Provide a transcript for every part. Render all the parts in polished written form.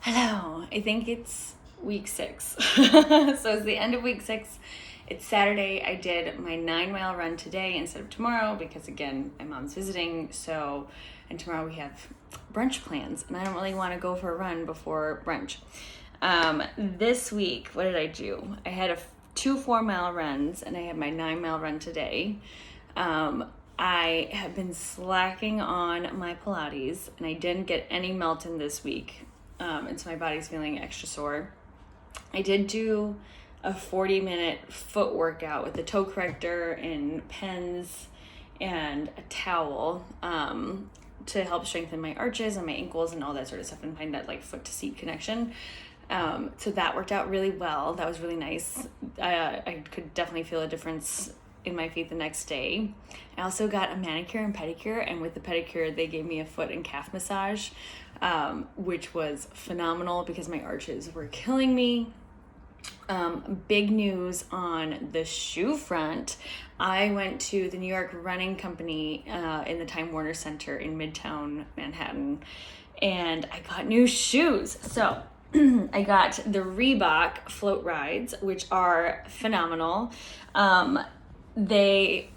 Hello, I think it's week 6. So it's the end of week 6. It's Saturday. I did my 9-mile run today instead of tomorrow because, again, my mom's visiting. And tomorrow we have brunch plans, and I don't really want to go for a run before brunch. This week, what did I do? I had two 4-mile runs, and I had my 9-mile run today. I have been slacking on my Pilates, and I didn't get any melt in this week. And so my body's feeling extra sore. I did do a 40-minute foot workout with the toe-corrector and pens and a towel to help strengthen my arches and my ankles and all that sort of stuff and find that like foot to seat connection. So that worked out really well. That was really nice. I could definitely feel a difference in my feet the next day. I also got a manicure and pedicure, and with the pedicure they gave me a foot and calf massage, which was phenomenal because my arches were killing me. Big news on the shoe front. I went to the New York Running Company in the Time Warner Center in Midtown Manhattan, and I got new shoes. So I got the Reebok Floatrides, which are phenomenal. They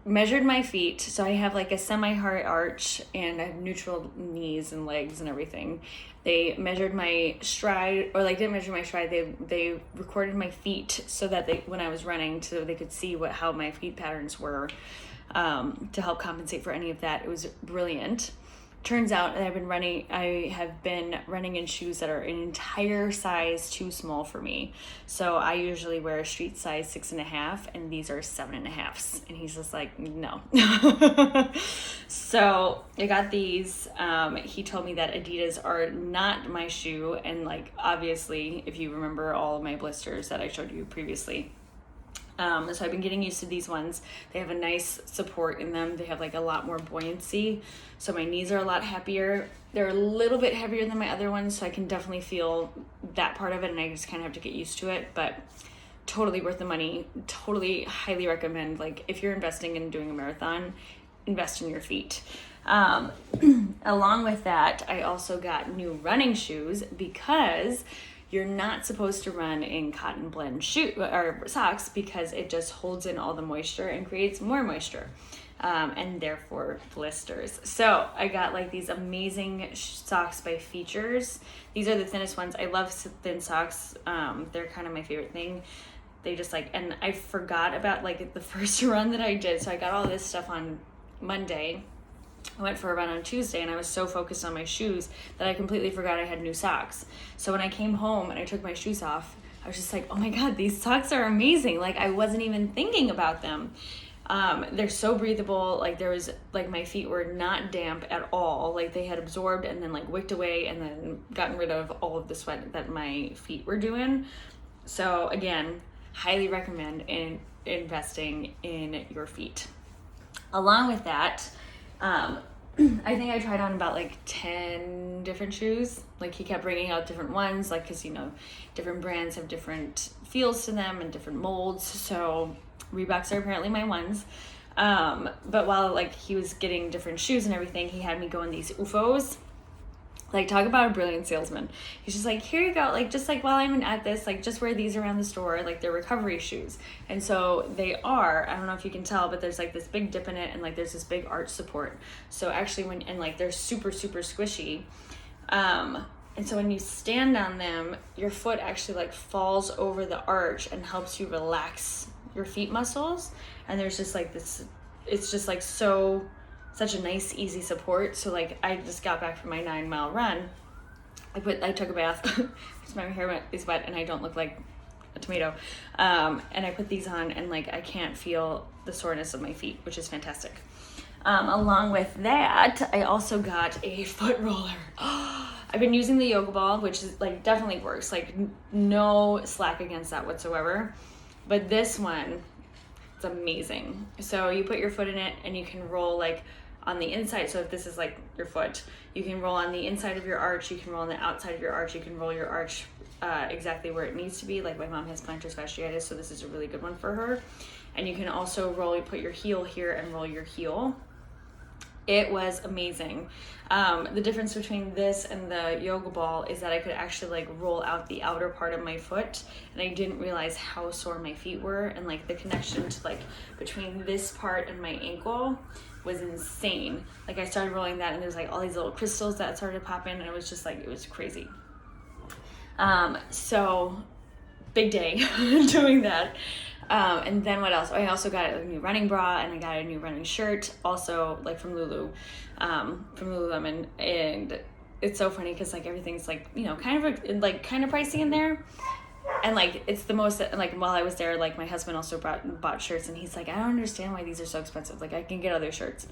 measured my feet, so I have like a semi-high arch and I have neutral knees and legs and everything. They measured my stride, or like didn't measure my stride, they recorded my feet so that when I was running, so they could see how my feet patterns were, to help compensate for any of that. It was brilliant. Turns out that I have been running in shoes that are an entire size too small for me. So I usually wear a street size 6.5, and these are 7.5s. And he's just like, no. So I got these. He told me that Adidas are not my shoe. And like, obviously, if you remember all of my blisters that I showed you previously. So I've been getting used to these ones. They have a nice support in them. They have like a lot more buoyancy. So my knees are a lot happier. They're a little bit heavier than my other ones, so I can definitely feel that part of it, and I just kind of have to get used to it. But totally worth the money. Totally highly recommend. Like if you're investing in doing a marathon, invest in your feet. Along with that, I also got new running shoes because you're not supposed to run in cotton blend or socks because it just holds in all the moisture and creates more moisture, and therefore blisters. So I got like these amazing socks by Feetures. These are the thinnest ones. I love thin socks. They're kind of my favorite thing. They just like, and I forgot about like the first run that I did. So I got all this stuff on Monday. I went for a run on Tuesday, and I was so focused on my shoes that I completely forgot I had new socks. So when I came home and I took my shoes off, I was just like, oh my God, these socks are amazing. Like I wasn't even thinking about them. They're so breathable. Like there was like, my feet were not damp at all. Like they had absorbed and then like wicked away and then gotten rid of all of the sweat that my feet were doing. So again, highly recommend investing in your feet. Along with that, I think I tried on about like 10 different shoes. Like he kept bringing out different ones, like because different brands have different feels to them and different molds. So Reeboks are apparently my ones. But while like he was getting different shoes and everything, he had me go in these Oofos. Like talk about a brilliant salesman. He's just like, here you go. Like just like while I'm at this, like just wear these around the store. Like they're recovery shoes. And so they are, I don't know if you can tell, but there's like this big dip in it and like there's this big arch support. So actually and like they're super, super squishy. And so when you stand on them, your foot actually like falls over the arch and helps you relax your feet muscles. And there's just like this, it's just like such a nice, easy support. So like I just got back from my 9-mile run. I took a bath because my hair is wet and I don't look like a tomato. And I put these on and like I can't feel the soreness of my feet, which is fantastic. Along with that, I also got a foot roller. I've been using the yoga ball, which is like definitely works. Like no slack against that whatsoever. But this one, it's amazing. So you put your foot in it and you can roll like on the inside. So if this is like your foot, you can roll on the inside of your arch, you can roll on the outside of your arch, you can roll your arch exactly where it needs to be. Like my mom has plantar fasciitis, so this is a really good one for her. And you can also put your heel here and roll your heel. It was amazing. The difference between this and the yoga ball is that I could actually like roll out the outer part of my foot, and I didn't realize how sore my feet were, and like the connection to like between this part and my ankle was insane. Like I started rolling that and there's like all these little crystals that started popping, and it was just like, it was crazy. So big day doing that. And then what else? I also got a new running bra, and I got a new running shirt, also like from Lululemon. And it's so funny because like everything's like, you know, kind of pricey in there. And like it's the most, like while I was there, like my husband also bought shirts, and he's like, I don't understand why these are so expensive. Like I can get other shirts.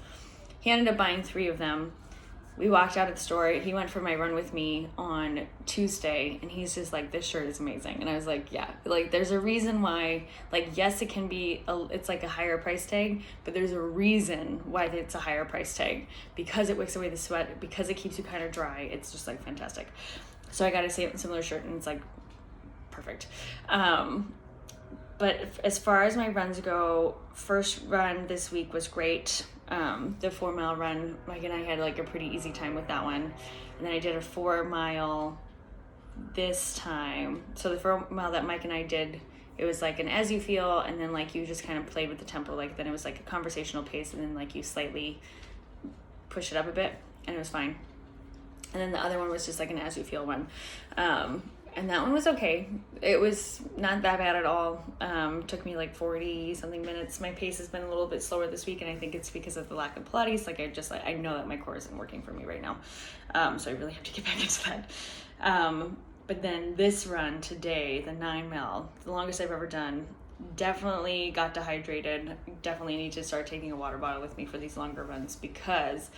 He ended up buying 3 of them. We walked out of the store. He went for my run with me on Tuesday, and he's just like, this shirt is amazing. And I was like, yeah, like there's a reason why, like, yes, it can be, it's like a higher price tag, but there's a reason why it's a higher price tag, because it wicks away the sweat, because it keeps you kind of dry. It's just like fantastic. So I got a similar shirt, and it's like perfect. But as far as my runs go, first run this week was great. The 4 mile run, Mike and I had like a pretty easy time with that one. And then I did a 4 mile this time. So the 4 mile that Mike and I did, it was like an as you feel, and then like you just kind of played with the tempo. Like then it was like a conversational pace, and then like you slightly push it up a bit, and it was fine. And then the other one was just like an as you feel one. And that one was okay. It was not that bad at all. Took me like 40 something minutes. My pace has been a little bit slower this week, and I think it's because of the lack of Pilates. Like I know that my core isn't working for me right now. So I really have to get back into that. But then this run today, the 9 mile, the longest I've ever done, definitely got dehydrated. Definitely need to start taking a water bottle with me for these longer runs, because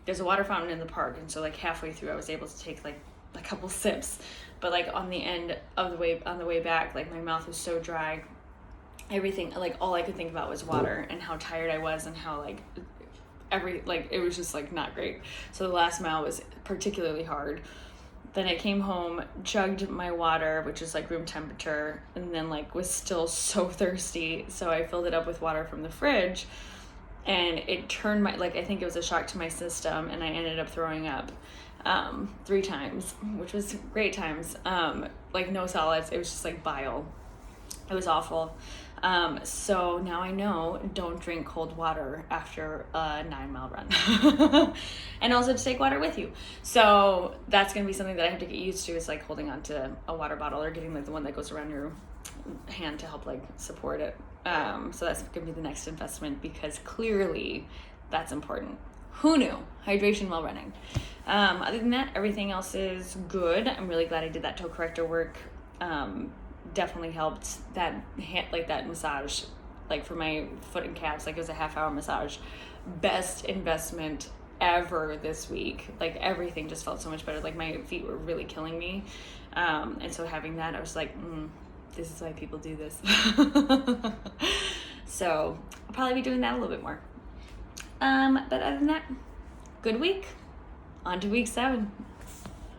there's a water fountain in the park. And so like halfway through, I was able to take like a couple sips, but like on the end of on the way back, like my mouth was so dry, everything, like all I could think about was water, and how tired I was, and how like it was just like not great. So the last mile was particularly hard. Then I came home, chugged my water, which is like room temperature, and then like was still so thirsty, so I filled it up with water from the fridge, and it turned I think it was a shock to my system, and I ended up throwing up 3 times, which was great times. Like no solids, it was just like bile. It was awful. So now I know, don't drink cold water after a 9 mile run. And also to take water with you. So that's going to be something that I have to get used to, is like holding on to a water bottle, or getting like the one that goes around your hand to help like support it. So that's going to be the next investment, because clearly that's important. Who knew? Hydration while running. Other than that, everything else is good. I'm really glad I did that toe-corrector work. Definitely helped. That massage, like for my foot and calves, like it was a half-hour massage. Best investment ever this week. Like everything just felt so much better. Like my feet were really killing me. And so having that, I was like, this is why people do this. So I'll probably be doing that a little bit more. But other than that, good week. On to week 7.